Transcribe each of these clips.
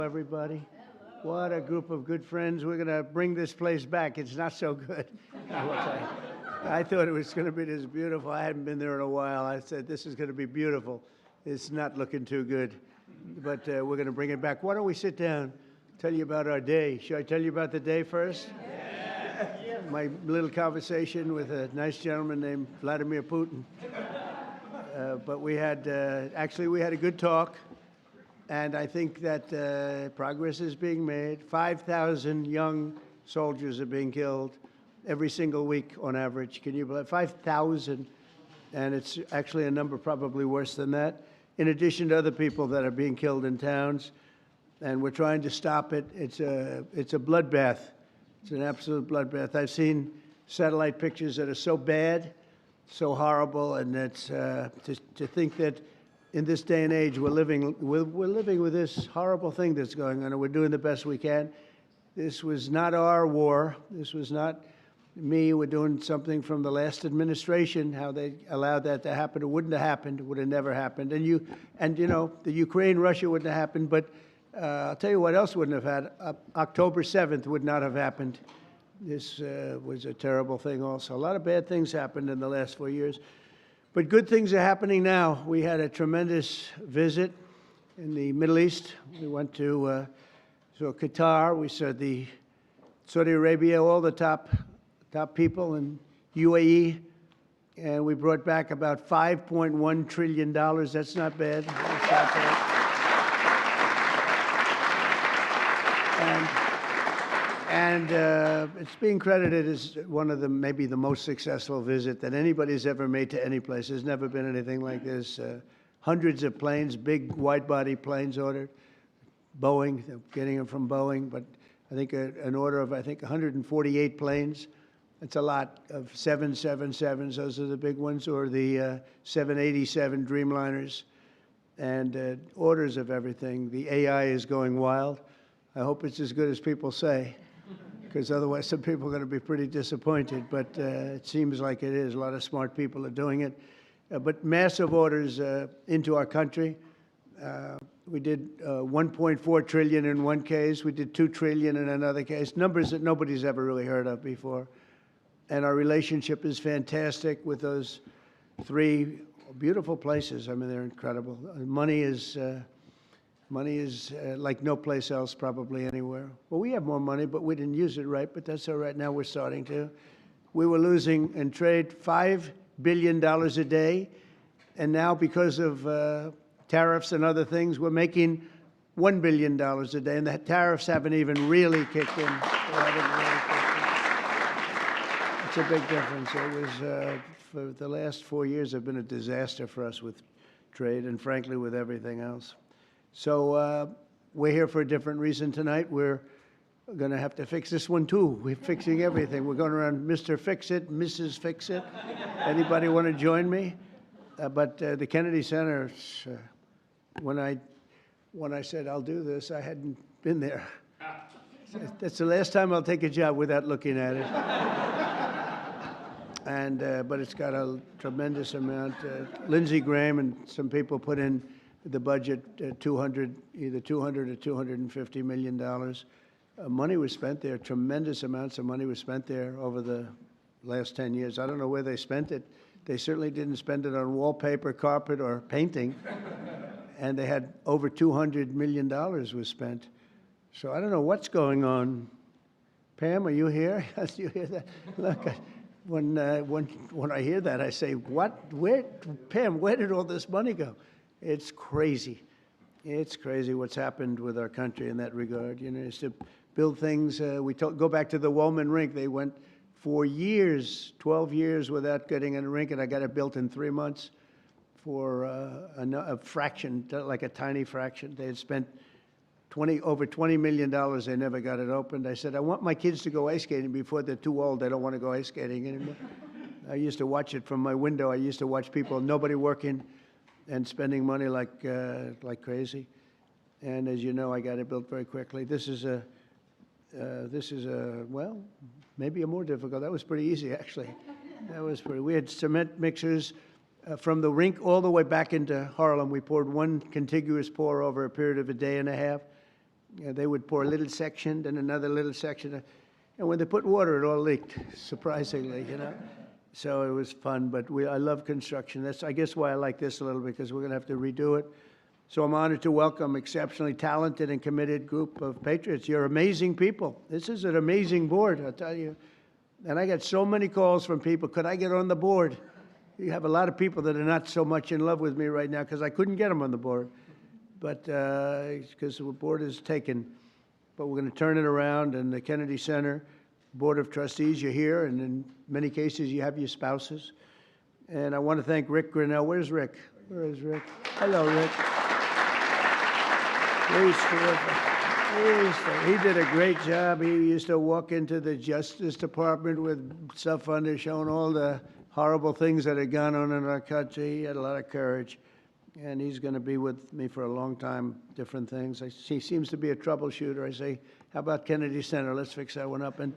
Everybody. What a group of good friends. We're going to bring this place back. It's not so good, I will tell you. I thought it was going to be this beautiful. I hadn't been there in a while. I said, this is going to be beautiful. It's not looking too good, but we're going to bring it back. Why don't we sit down, tell you about our day. Should I tell you about the day first? Yeah. My little conversation with a nice gentleman named Vladimir Putin. But we had, actually, we had a good talk. And I think that progress is being made. 5,000 young soldiers are being killed every single week on average. Can you believe 5,000? And it's actually a number probably worse than that, in addition to other people that are being killed in towns. And we're trying to stop it. It's a bloodbath. It's an absolute bloodbath. I've seen satellite pictures that are so bad, so horrible, and it's to think that in this day and age, we're living with this horrible thing that's going on, and we're doing the best we can. This was not our war. This was not me. We're doing something from the last administration, how they allowed that to happen. It wouldn't have happened. It would have never happened. And you know, the Ukraine-Russia wouldn't have happened, but I'll tell you what else wouldn't have had. October 7th would not have happened. This was a terrible thing also. A lot of bad things happened in the last 4 years. But good things are happening now. We had a tremendous visit in the Middle East. We went to Qatar. We saw the Saudi Arabia, all the top people in UAE, and we brought back about $5.1 trillion. That's not bad. That's not bad. And it's being credited as one of the maybe the most successful visit that anybody's ever made to any place. There's never been anything like this. Hundreds of planes, big wide-body planes ordered. Boeing, getting them from Boeing, but I think an order of, 148 planes. That's a lot of 777s. Those are the big ones, or the 787 Dreamliners, and orders of everything. The AI is going wild. I hope it's as good as people say, because otherwise some people are going to be pretty disappointed, but it seems like it is. A lot of smart people are doing it. But massive orders into our country. We did 1.4 trillion in one case. We did 2 trillion in another case, numbers that nobody's ever really heard of before. And our relationship is fantastic with those three beautiful places. I mean, they're incredible. Money is like no place else probably anywhere. Well, we have more money, but we didn't use it right, but that's all right. Now we're starting to. We were losing in trade $5 billion a day, and now because of tariffs and other things, we're making $1 billion a day, and the tariffs haven't even really kicked in. It's a big difference. It was, for the last 4 years, have been a disaster for us with trade and, frankly, with everything else. So we're here for a different reason tonight. We're going to have to fix this one, too. We're fixing everything. We're going around Mr. Fix-It, Mrs. Fix-It. Anybody want to join me? But the Kennedy Center, when I said I'll do this, I hadn't been there. That's the last time I'll take a job without looking at it. And but it's got a tremendous amount. Lindsey Graham and some people put in the budget, either 200 or $250 million. Money was spent there. Tremendous amounts of money was spent there over the last 10 years. I don't know where they spent it. They certainly didn't spend it on wallpaper, carpet, or painting. And they had over $200 million was spent. So I don't know what's going on. Pam, are you here? You hear that? Look, when I hear that, I say, what? Where, Pam, where did all this money go? It's crazy. It's crazy what's happened with our country in that regard. You know, it's to build things. Go back to the Wollman Rink. They went for years, 12 years, without getting a rink, and I got it built in 3 months for a fraction, like a tiny fraction. They had spent over $20 million. They never got it opened. I said, I want my kids to go ice skating before they're too old. They don't want to go ice skating anymore. I used to watch it from my window. I used to watch people, nobody working, and spending money like crazy. And as you know, I got it built very quickly. This is well, maybe a more difficult. That was pretty easy, actually. That was pretty. We had cement mixers from the rink all the way back into Harlem. We poured one contiguous pour over a period of a day and a half. They would pour a little section, then another little section. And when they put water, it all leaked, surprisingly, you know. So it was fun, but I love construction. That's, I guess, why I like this a little, because we're going to have to redo it. So I'm honored to welcome exceptionally talented and committed group of patriots. You're amazing people. This is an amazing board, I'll tell you. And I get so many calls from people, could I get on the board? You have a lot of people that are not so much in love with me right now because I couldn't get them on the board. But because the board is taken. But we're going to turn it around, and the Kennedy Center Board of Trustees, you're here, and in many cases you have your spouses. And I want to thank Rick Grinnell. Where's Rick? Where is Rick? Hello, Rick. He did a great job. He used to walk into the Justice Department with stuff under showing all the horrible things that had gone on in our country. He had a lot of courage, and he's going to be with me for a long time, different things. He seems to be a troubleshooter. I say, how about Kennedy Center? Let's fix that one up. And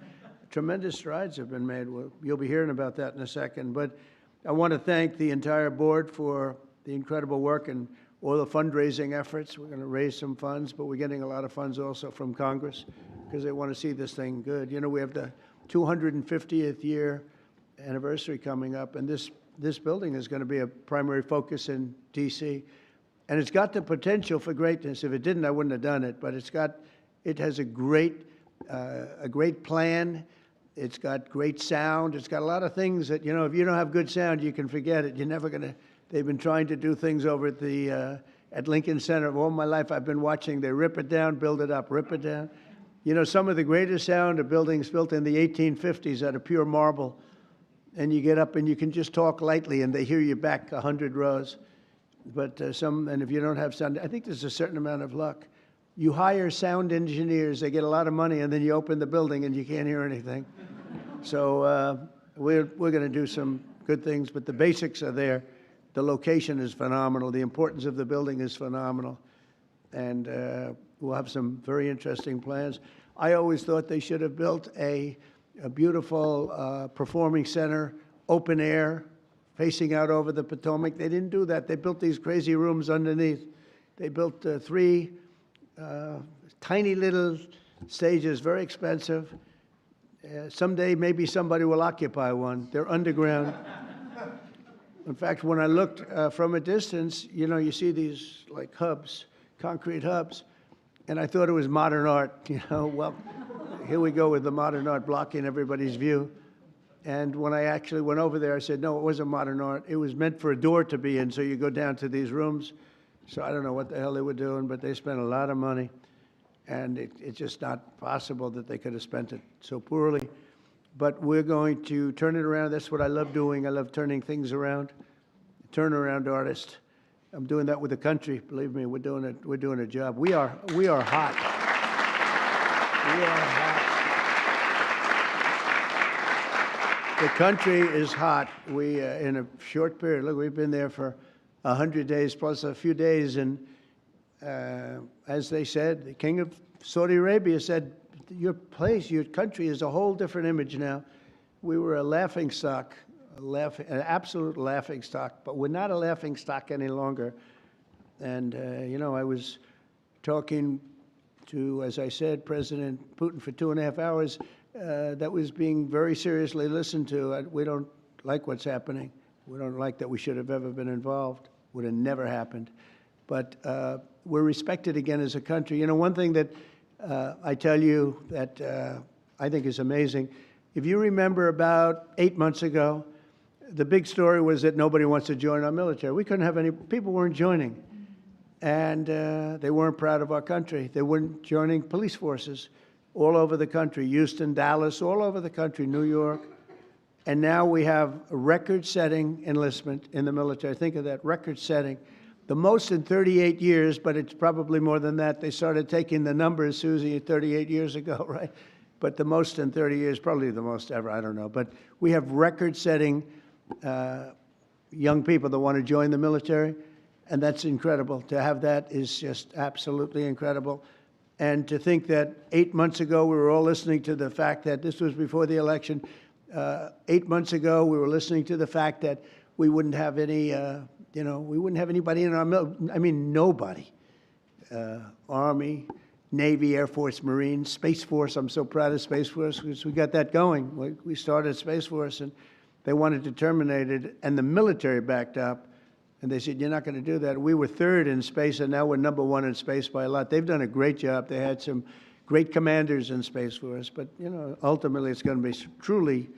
tremendous strides have been made. You'll be hearing about that in a second. But I want to thank the entire board for the incredible work and all the fundraising efforts. We're going to raise some funds, but we're getting a lot of funds also from Congress because they want to see this thing good. You know, we have the 250th year anniversary coming up, and this building is going to be a primary focus in D.C. And it's got the potential for greatness. If it didn't, I wouldn't have done it. But it has a great plan. It's got great sound. It's got a lot of things that, you know, if you don't have good sound, you can forget it. You're never going to. They've been trying to do things over at Lincoln Center. All my life I've been watching. They rip it down, build it up, rip it down. You know, some of the greatest sound of buildings built in the 1850s out of pure marble. And you get up and you can just talk lightly and they hear you back 100 rows. But and if you don't have sound, I think there's a certain amount of luck. You hire sound engineers, they get a lot of money, and then you open the building and you can't hear anything. So we're going to do some good things, but the basics are there. The location is phenomenal. The importance of the building is phenomenal. And we'll have some very interesting plans. I always thought they should have built a beautiful performing center, open air, facing out over the Potomac. They didn't do that. They built these crazy rooms underneath. They built 3 tiny little stages, very expensive. Someday maybe somebody will occupy one. They're underground. In fact, when I looked from a distance, you know, you see these like hubs, concrete hubs, and I thought it was modern art, you know. Well, here we go with the modern art blocking everybody's view. And when I actually went over there, I said, no, it wasn't modern art. It was meant for a door to be in, so you go down to these rooms. So I don't know what the hell they were doing, but they spent a lot of money, and it's just not possible that they could have spent it so poorly. But we're going to turn it around. That's what I love doing. I love turning things around. Turnaround artist. I'm doing that with the country. Believe me, we're doing it. We're doing a job. We are hot. We are hot. The country is hot. We in a short period. Look, we've been there for 100 days plus a few days, and as they said, the king of Saudi Arabia said, your place, your country is a whole different image now. We were a laughingstock, an absolute laughingstock, but we're not a laughingstock any longer. And, you know, I was talking to, as I said, President Putin for 2.5 hours. That was being very seriously listened to. We don't like what's happening. We don't like that we should have ever been involved. Would have never happened. But we're respected again as a country. You know, one thing that I tell you that I think is amazing, if you remember about 8 months ago, the big story was that nobody wants to join our military. We couldn't have any, people weren't joining. And they weren't proud of our country. They weren't joining police forces all over the country, Houston, Dallas, all over the country, New York. And now we have a record-setting enlistment in the military. Think of that, record-setting. The most in 38 years, but it's probably more than that. They started taking the numbers, Susie, 38 years ago, right? But the most in 30 years, probably the most ever, I don't know. But we have record-setting young people that want to join the military, and that's incredible. To have that is just absolutely incredible. And to think that 8 months ago, we were all listening to the fact that this was before the election. 8 months ago, we were listening to the fact that we wouldn't have any, we wouldn't have anybody in our military. I mean, nobody. Army, Navy, Air Force, Marines, Space Force. I'm so proud of Space Force because we got that going. We started Space Force, and they wanted to terminate it, and the military backed up. And they said, you're not going to do that. We were third in space, and now we're number one in space by a lot. They've done a great job. They had some great commanders in Space Force. But, you know, ultimately it's going to be truly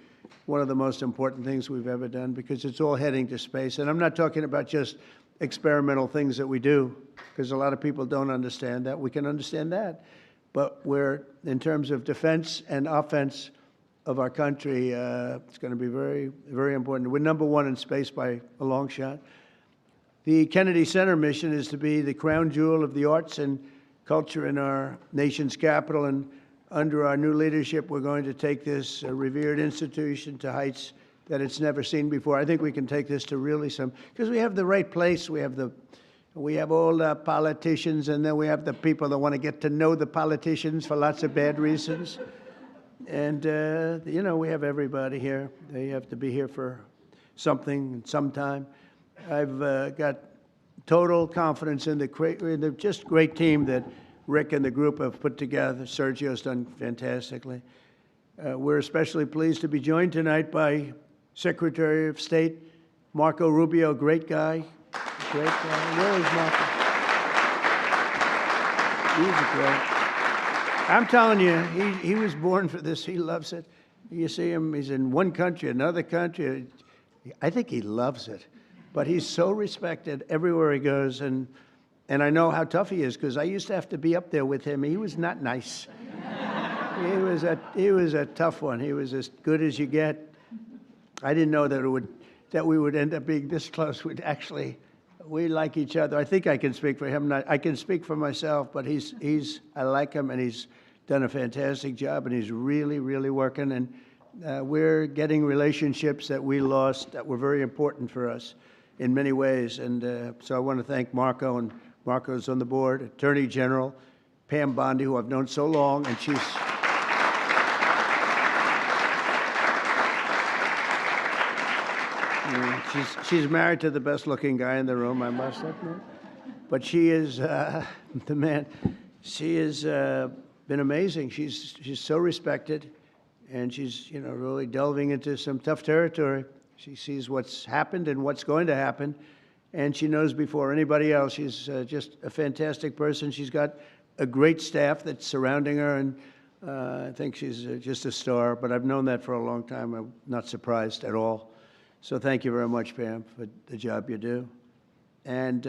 one of the most important things we've ever done because it's all heading to space. And I'm not talking about just experimental things that we do, because a lot of people don't understand that. We can understand that. But we're, in terms of defense and offense of our country, it's going to be very, very important. We're number one in space by a long shot. The Kennedy Center mission is to be the crown jewel of the arts and culture in our nation's capital. And under our new leadership, we're going to take this revered institution to heights that it's never seen before. I think we can take this to really some, because we have the right place. We have all the politicians, and then we have the people that want to get to know the politicians for lots of bad reasons. And, you know, we have everybody here. They have to be here for something, sometime. I've got total confidence in the just great team that Rick and the group have put together. Sergio's done fantastically. We're especially pleased to be joined tonight by Secretary of State Marco Rubio, great guy. Great guy. Where is Marco? He's a great. I'm telling you, he was born for this. He loves it. You see him, he's in one country, another country. I think he loves it. But he's so respected everywhere he goes, and I know how tough he is because I used to have to be up there with him. He was not nice. He was a tough one. He was as good as you get. I didn't know that we would end up being this close. We like each other. I think I can speak for him. I can speak for myself, but I like him, and he's done a fantastic job, and he's really, really working. And we're getting relationships that we lost that were very important for us in many ways. And so I want to thank Marco, and Marco's on the board, Attorney General Pam Bondi, who I've known so long, and she's married to the best-looking guy in the room, I must admit. But she is the man. She has been amazing. She's so respected, and she's, you know, really delving into some tough territory. She sees what's happened and what's going to happen, and she knows before anybody else. She's just a fantastic person. She's got a great staff that's surrounding her, and I think she's just a star. But I've known that for a long time. I'm not surprised at all. So thank you very much, Pam, for the job you do. And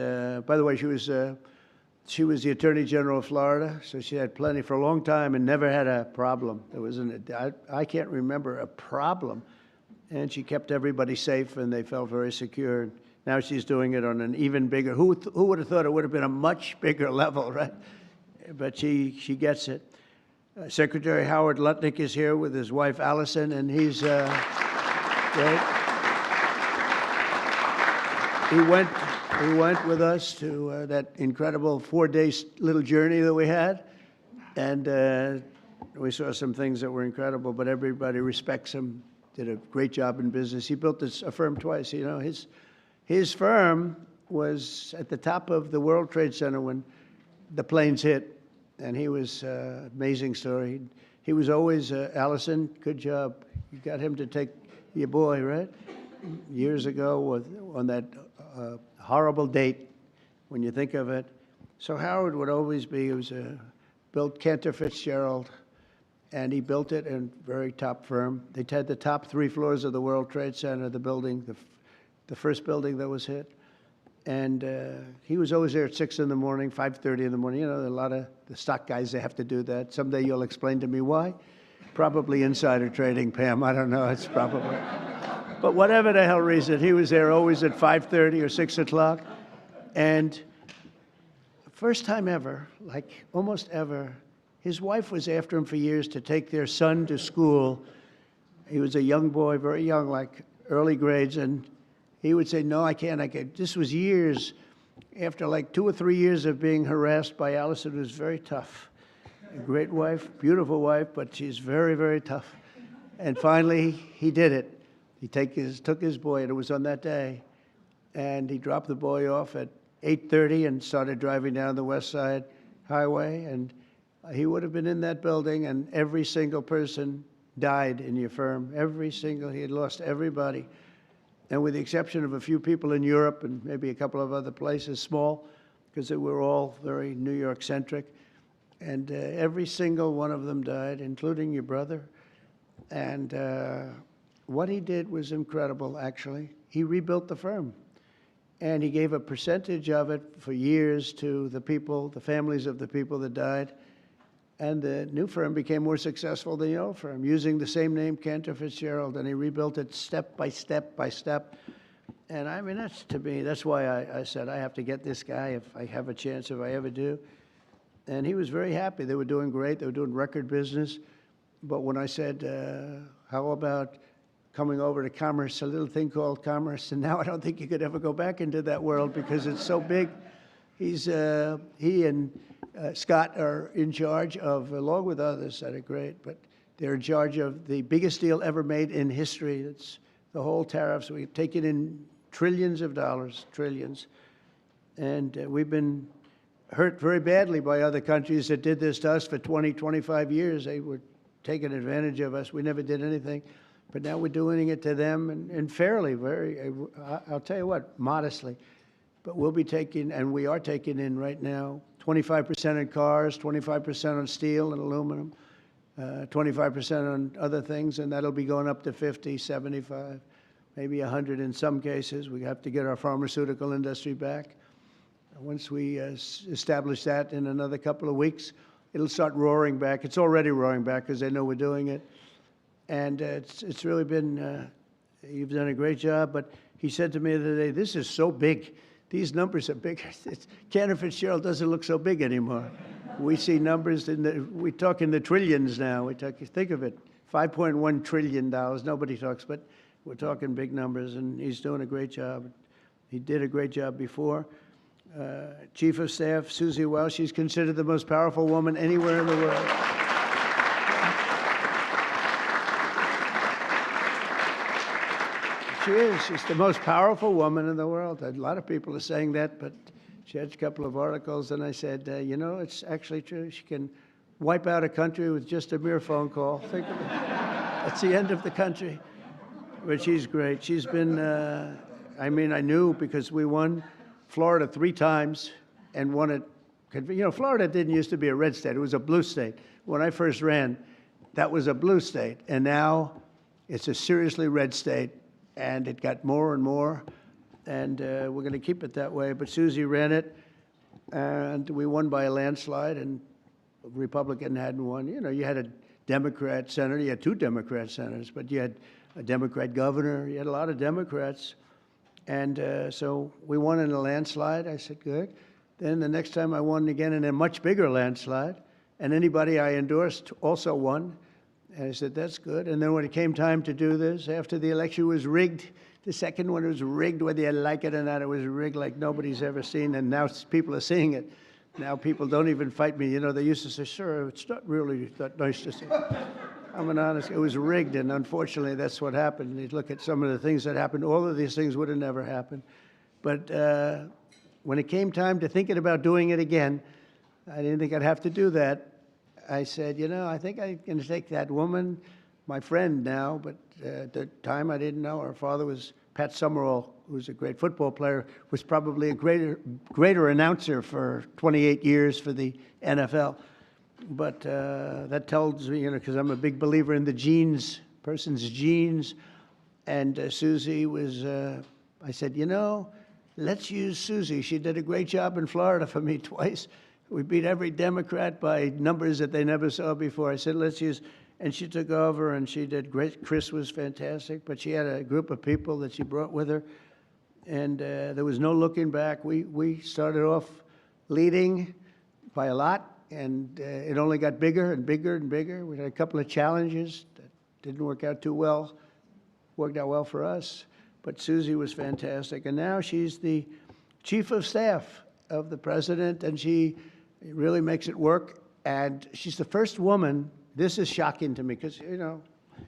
by the way, she was the Attorney General of Florida, so she had plenty for a long time and never had a problem. I can't remember a problem. And she kept everybody safe, and they felt very secure. Now she's doing it on an even bigger, who would have thought it would have been a much bigger level, right? But she gets it. Secretary Howard Lutnick is here with his wife, Allison, and he's great. He went with us to that incredible 4-day little journey that we had, and we saw some things that were incredible, but everybody respects him. Did a great job in business. He built a firm twice. You know, his firm was at the top of the World Trade Center when the planes hit, and he was amazing story. He was always Allison. Good job. You got him to take your boy, right? Years ago on that horrible date, when you think of it. So Howard would always be. He was built Cantor Fitzgerald. And he built it in a very top firm. They had the top 3 floors of the World Trade Center, the building, the first building that was hit. And he was always there at 6 in the morning, 5:30 in the morning. You know, a lot of the stock guys, they have to do that. Someday you'll explain to me why. Probably insider trading, Pam. I don't know. It's probably. But whatever the hell reason, he was there always at 5:30 or 6 o'clock. And first time ever, like almost ever, his wife was after him for years to take their son to school. He was a young boy, very young, like early grades, and he would say, no, I can't. This was years after like 2 or 3 years of being harassed by Allison. It was very tough. A great wife, beautiful wife, but she's very, very tough. And finally, he did it. He took his boy, and it was on that day, and he dropped the boy off at 8:30 and started driving down the West Side Highway, and he would have been in that building, and every single person died in your firm. He had lost everybody. And with the exception of a few people in Europe and maybe a couple of other places, small, because they were all very New York-centric. And every single one of them died, including your brother. And what he did was incredible, actually. He rebuilt the firm. And he gave a percentage of it for years to the people, the families of the people that died. And the new firm became more successful than the old firm, using the same name, Cantor Fitzgerald, and he rebuilt it step by step by step. And I mean, that's, to me, that's why I said I have to get this guy if I have a chance, if I ever do. And he was very happy. They were doing great. They were doing record business. But when I said, how about coming over to commerce, a little thing called commerce, and now I don't think you could ever go back into that world because it's so big. He and Scott are in charge of, along with others that are great, but they're in charge of the biggest deal ever made in history. It's the whole tariffs. We've taken in trillions of dollars, trillions. And we've been hurt very badly by other countries that did this to us for 20, 25 years. They were taking advantage of us. We never did anything. But now we're doing it to them, and fairly, I'll tell you what, modestly. But we'll be taking, and we are taking in right now, 25% on cars, 25% on steel and aluminum, 25% on other things, and that'll be going up to 50, 75, maybe 100 in some cases. We have to get our pharmaceutical industry back. Once we establish that in another couple of weeks, it'll start roaring back. It's already roaring back because they know we're doing it. And it's really been, you've done a great job. But he said to me the other day, this is so big. These numbers are big. Cantor Fitzgerald doesn't look so big anymore. We see numbers, we talk in the trillions now. Think of it, $5.1 trillion. Nobody talks, but we're talking big numbers, and he's doing a great job. He did a great job before. Chief of Staff, Susie Welch, she's considered the most powerful woman anywhere in the world. She is. She's the most powerful woman in the world. A lot of people are saying that, but she had a couple of articles, and I said, you know, it's actually true. She can wipe out a country with just a mere phone call. Think of it. That's the end of the country. But she's great. She's been, I mean, I knew because we won Florida 3 times and won it. You know, Florida didn't used to be a red state. It was a blue state. When I first ran, that was a blue state. And now it's a seriously red state. And it got more and more, and we're going to keep it that way. But Susie ran it, and we won by a landslide, and a Republican hadn't won. You know, you had a Democrat senator, you had 2 Democrat senators, but you had a Democrat governor, you had a lot of Democrats. And so we won in a landslide. I said, good. Then the next time I won again in a much bigger landslide, and anybody I endorsed also won. And I said, that's good. And then when it came time to do this, after the election was rigged, the second one was rigged, whether you like it or not, it was rigged like nobody's ever seen. And now people are seeing it. Now people don't even fight me. You know, they used to say, sir, it's not really that nice to say. I'm an honest, it was rigged, and unfortunately that's what happened. You look at some of the things that happened, all of these things would have never happened. But when it came time to thinking about doing it again, I didn't think I'd have to do that. I said, you know, I think I'm going to take that woman, my friend now, but at the time I didn't know. Her father was Pat Summerall, who's a great football player, was probably a greater announcer for 28 years for the NFL. But that tells me, you know, because I'm a big believer in the genes, person's genes. And Susie was, I said, you know, let's use Susie. She did a great job in Florida for me twice. We beat every Democrat by numbers that they never saw before. I said, let's use, and she took over, and she did great. Chris was fantastic, but she had a group of people that she brought with her, and there was no looking back. We started off leading by a lot, and it only got bigger and bigger and bigger. We had a couple of challenges that didn't work out too well, worked out well for us, but Susie was fantastic, and now she's the chief of staff of the president, and she really makes it work. And she's the first woman, this is shocking to me, because, you know,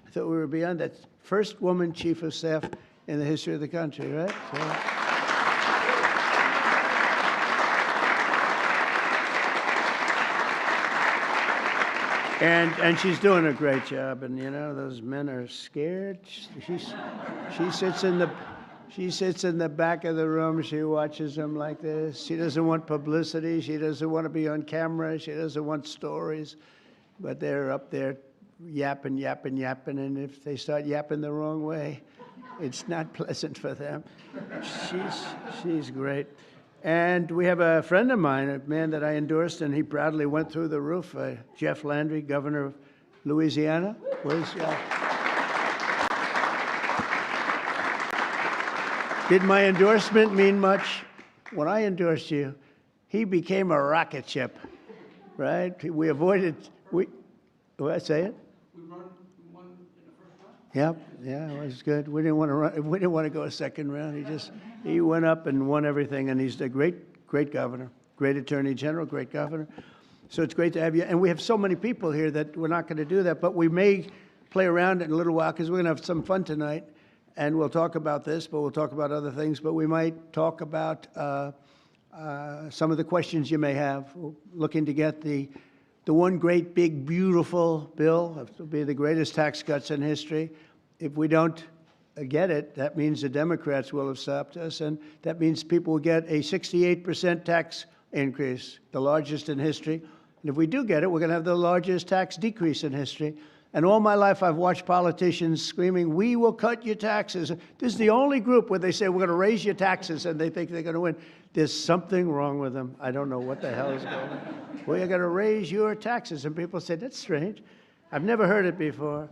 I thought we were beyond that, first woman chief of staff in the history of the country, right? So. And she's doing a great job. And you know, those men are scared. She sits in the back of the room. She watches them like this. She doesn't want publicity. She doesn't want to be on camera. She doesn't want stories. But they're up there yapping, yapping, yapping. And if they start yapping the wrong way, it's not pleasant for them. She's great. And we have a friend of mine, a man that I endorsed, and he proudly went through the roof, Jeff Landry, governor of Louisiana. Did my endorsement mean much? When I endorsed you, he became a rocket ship, right? We avoided, what did I say it? We won in the first round. Yep, yeah, it was good. We didn't want to go a second round. He went up and won everything, and he's a great governor, great attorney general, great governor. So it's great to have you. And we have so many people here that we're not going to do that, but we may play around in a little while because we're going to have some fun tonight, and we'll talk about this, but we'll talk about other things. But we might talk about some of the questions you may have. We're looking to get the one great, big, beautiful bill. It'll be the greatest tax cuts in history. If we don't get it, that means the Democrats will have stopped us, and that means people will get a 68% tax increase, the largest in history. And if we do get it, we're going to have the largest tax decrease in history. And all my life, I've watched politicians screaming, "We will cut your taxes." This is the only group where they say, "We're going to raise your taxes," and they think they're going to win. There's something wrong with them. I don't know what the hell is going on. We're going to raise your taxes. And people say, "That's strange. I've never heard it before."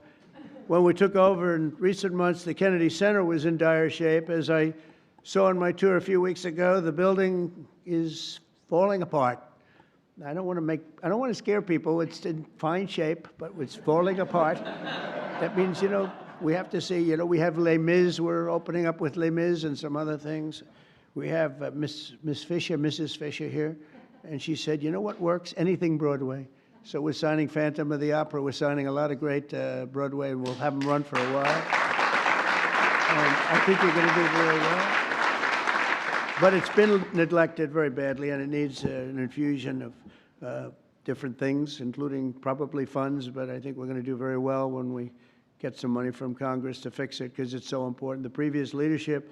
When we took over in recent months, the Kennedy Center was in dire shape. As I saw on my tour a few weeks ago, the building is falling apart. I don't want to scare people. It's in fine shape, but it's falling apart. That means, you know, we have to see, you know, we have Les Mis. We're opening up with Les Mis and some other things. We have Mrs. Fisher here, and she said, "You know what works? Anything Broadway." So we're signing Phantom of the Opera. We're signing a lot of great Broadway, and we'll have them run for a while. And I think you're going to do very well. But it's been neglected very badly, and it needs an infusion of different things, including probably funds. But I think we're going to do very well when we get some money from Congress to fix it, because it's so important. The previous leadership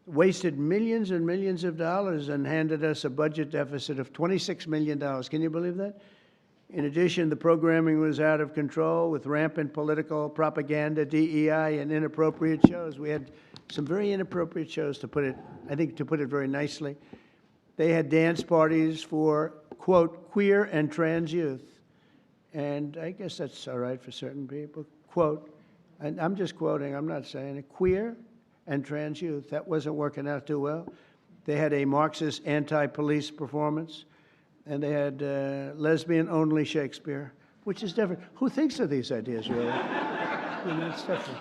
wasted millions and millions of dollars and handed us a budget deficit of $26 million. Can you believe that? In addition, the programming was out of control with rampant political propaganda, DEI, and inappropriate shows. We had some very inappropriate shows, to put it very nicely. They had dance parties for, quote, queer and trans youth. And I guess that's all right for certain people, quote. And I'm just quoting, I'm not saying it. Queer and trans youth. That wasn't working out too well. They had a Marxist anti-police performance. And they had lesbian-only Shakespeare, which is different. Who thinks of these ideas, really? It's different.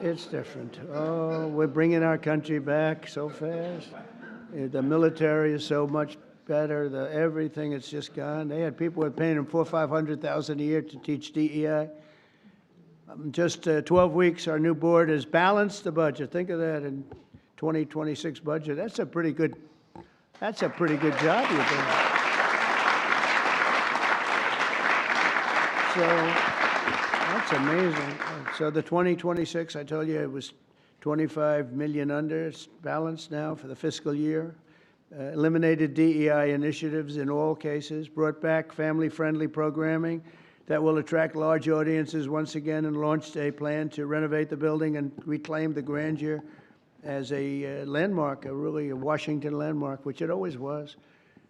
It's different. Oh, we're bringing our country back so fast. The military is so much better. Everything, it's just gone. They had people who were paying them $400,000 or $500,000 a year to teach DEI. Just 12 weeks, our new board has balanced the budget. Think of that in 2026 budget. That's a pretty good job you're doing. So that's amazing. So the 2026, I told you, it was 25 million under. It's balanced now for the fiscal year. Eliminated DEI initiatives in all cases. Brought back family-friendly programming that will attract large audiences once again, and launched a plan to renovate the building and reclaim the grandeur as a landmark, really a Washington landmark, which it always was.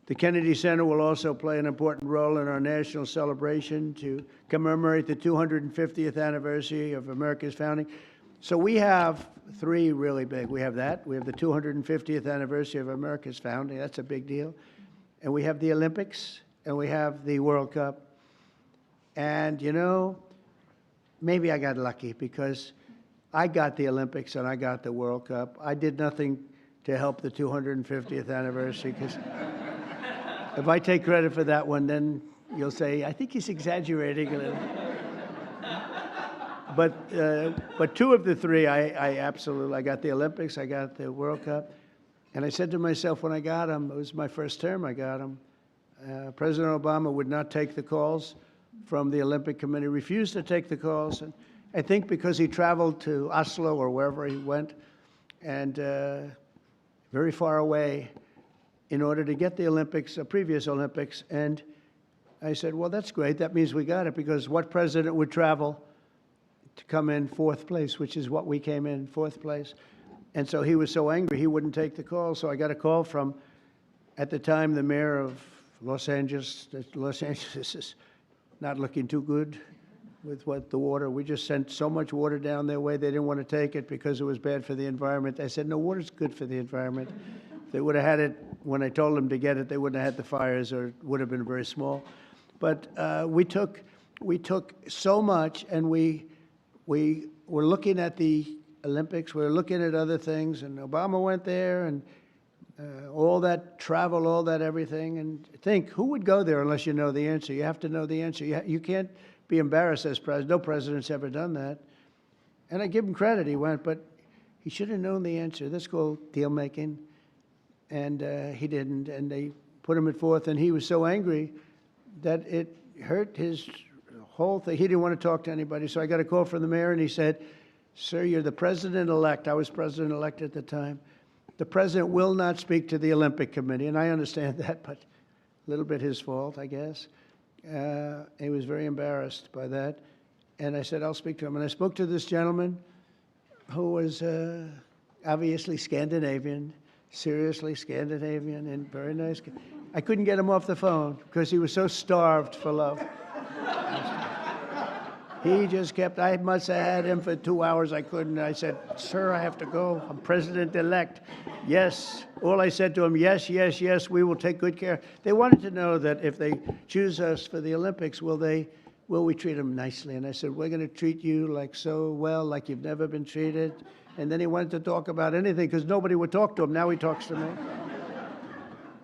The Kennedy Center will also play an important role in our national celebration to commemorate the 250th anniversary of America's founding. So we have three really big. We have that. We have the 250th anniversary of America's founding. That's a big deal. And we have the Olympics, and we have the World Cup. And, you know, maybe I got lucky, because I got the Olympics and I got the World Cup. I did nothing to help the 250th anniversary, because if I take credit for that one, then you'll say, I think he's exaggerating a little. But two of the three, I got the Olympics, I got the World Cup. And I said to myself when I got them, it was my first term I got them, President Obama would not take the calls from the Olympic Committee, refused to take the calls. And I think because he traveled to Oslo or wherever he went, and very far away, in order to get the Olympics, previous Olympics. And I said, well, that's great. That means we got it, because what president would travel to come in fourth place, which is what we came in, fourth place. And so he was so angry, he wouldn't take the call. So I got a call from, at the time, the mayor of Los Angeles. Los Angeles is not looking too good with what the water. We just sent so much water down their way, they didn't want to take it because it was bad for the environment. I said, no, water's good for the environment. If they would have had it when I told them to get it, they wouldn't have had the fires, or it would have been very small. But we took so much, and we were looking at the Olympics, we were looking at other things, and Obama went there, and all that travel, all that everything. And think, who would go there unless you know the answer? You have to know the answer. You can't be embarrassed as president. No president's ever done that. And I give him credit, he went, but he should have known the answer. That's called deal making. And he didn't, and they put him at fourth, and he was so angry that it hurt his whole thing. He didn't want to talk to anybody. So I got a call from the mayor, and he said, sir, you're the president-elect. I was president-elect at the time. The president will not speak to the Olympic Committee, and I understand that, but a little bit his fault, I guess. He was very embarrassed by that. And I said, I'll speak to him. And I spoke to this gentleman who was obviously Scandinavian, seriously Scandinavian, and very nice. I couldn't get him off the phone because he was so starved for love. He just kept, I must have had him for 2 hours. I couldn't. I said, sir, I have to go. I'm president-elect. Yes. All I said to him, yes, yes, yes, we will take good care. They wanted to know that if they choose us for the Olympics, will we treat them nicely? And I said, we're going to treat you like so well, like you've never been treated. And then he wanted to talk about anything because nobody would talk to him. Now he talks to me.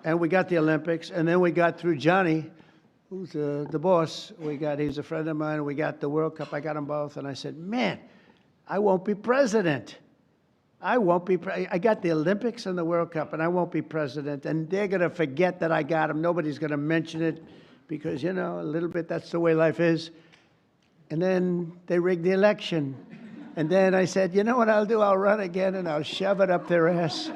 And we got the Olympics, and then we got through Johnny, who's the boss. He's a friend of mine, and we got the World Cup. I got them both, and I said, man, I won't be president. I got the Olympics and the World Cup, and I won't be president. And they're going to forget that I got them. Nobody's going to mention it because, you know, a little bit, that's the way life is. And then they rigged the election. And then I said, you know what I'll do? I'll run again, and I'll shove it up their ass.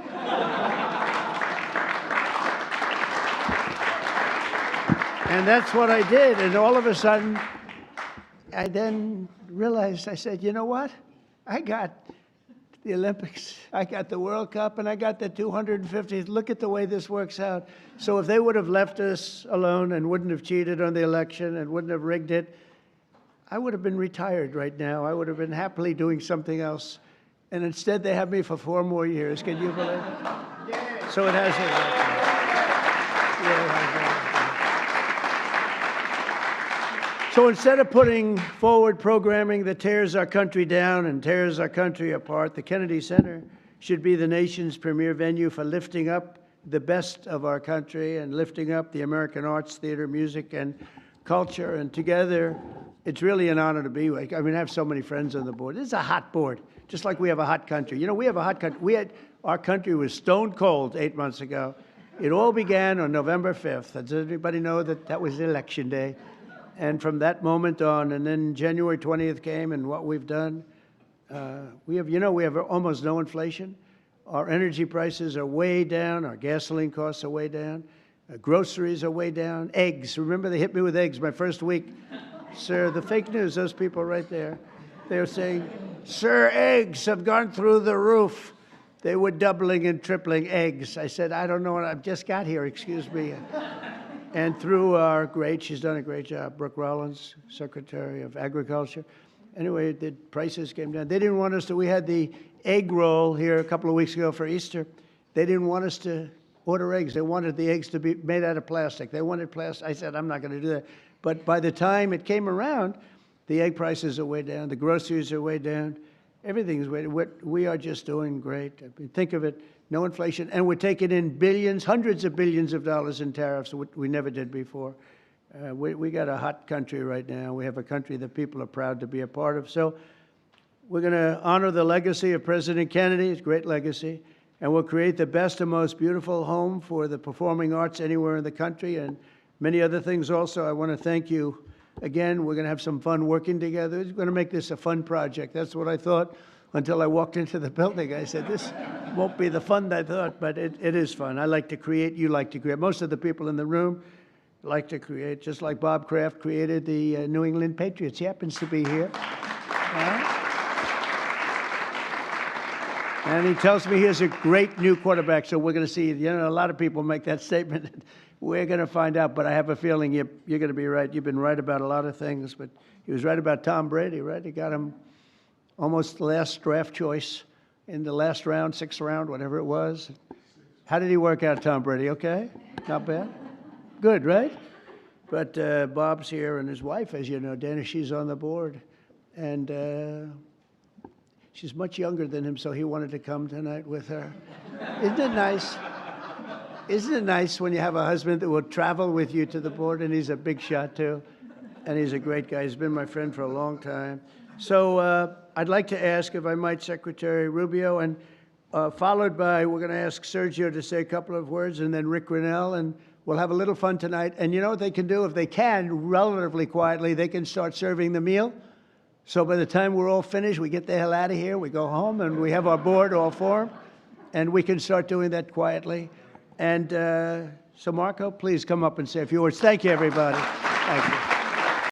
And that's what I did. And all of a sudden, I then realized, I said, you know what? I got the Olympics, I got the World Cup, and I got the 250th. Look at the way this works out. So if they would have left us alone and wouldn't have cheated on the election and wouldn't have rigged it, I would have been retired right now. I would have been happily doing something else. And instead, they have me for 4 more years. Can you believe it? Yeah. So it has So instead of putting forward programming that tears our country down and tears our country apart, the Kennedy Center should be the nation's premier venue for lifting up the best of our country and lifting up the American arts, theater, music, and culture. And together, it's really an honor to be with. I mean, I have so many friends on the board. This is a hot board, just like we have a hot country. You know, we have a hot country. Our country was stone cold 8 months ago. It all began on November 5th. Does everybody know that that was Election Day? And from that moment on, and then January 20th came, and what we've done, we have almost no inflation. Our energy prices are way down. Our gasoline costs are way down. Groceries are way down. Eggs. Remember, they hit me with eggs my first week. Sir, the fake news, those people right there, they were saying, sir, eggs have gone through the roof. They were doubling and tripling eggs. I said, I don't know what, I've just got here, excuse me. And through she's done a great job, Brooke Rollins, Secretary of Agriculture. Anyway, the prices came down. They didn't want us to, we had the egg roll here a couple of weeks ago for Easter. They didn't want us to order eggs. They wanted the eggs to be made out of plastic. They wanted plastic. I said, I'm not going to do that. But by the time it came around, the egg prices are way down. The groceries are way down. Everything is way down. We are just doing great. I mean, think of it. No inflation, and we're taking in billions, hundreds of billions of dollars in tariffs we never did before. We got a hot country right now. We have a country that people are proud to be a part of. So we're going to honor the legacy of President Kennedy, his great legacy, and we'll create the best and most beautiful home for the performing arts anywhere in the country and many other things also. I want to thank you. Again, we're going to have some fun working together. We're going to make this a fun project. That's what I thought until I walked into the building. I said, this won't be the fun that I thought, but it is fun. I like to create. You like to create. Most of the people in the room like to create, just like Bob Kraft created the New England Patriots. He happens to be here. And he tells me he has a great new quarterback, so we're going to see. You know, a lot of people make that statement. We're going to find out, but I have a feeling you're going to be right. You've been right about a lot of things, but he was right about Tom Brady, right? He got him almost the last draft choice in the last round, sixth round, whatever it was. How did he work out, Tom Brady? Okay? Not bad? Good, right? But Bob's here, and his wife, as you know, Dana, she's on the board. And she's much younger than him, so he wanted to come tonight with her. Isn't it nice? Isn't it nice when you have a husband that will travel with you to the board, and he's a big shot, too? And he's a great guy. He's been my friend for a long time. So I'd like to ask, if I might, Secretary Rubio, and followed by, we're going to ask Sergio to say a couple of words, and then Rick Grinnell, and we'll have a little fun tonight. And you know what they can do? If they can, relatively quietly, they can start serving the meal. So by the time we're all finished, we get the hell out of here, we go home, and we have our board all formed, and we can start doing that quietly. And so, Marco, please come up and say a few words. Thank you, everybody. Thank you.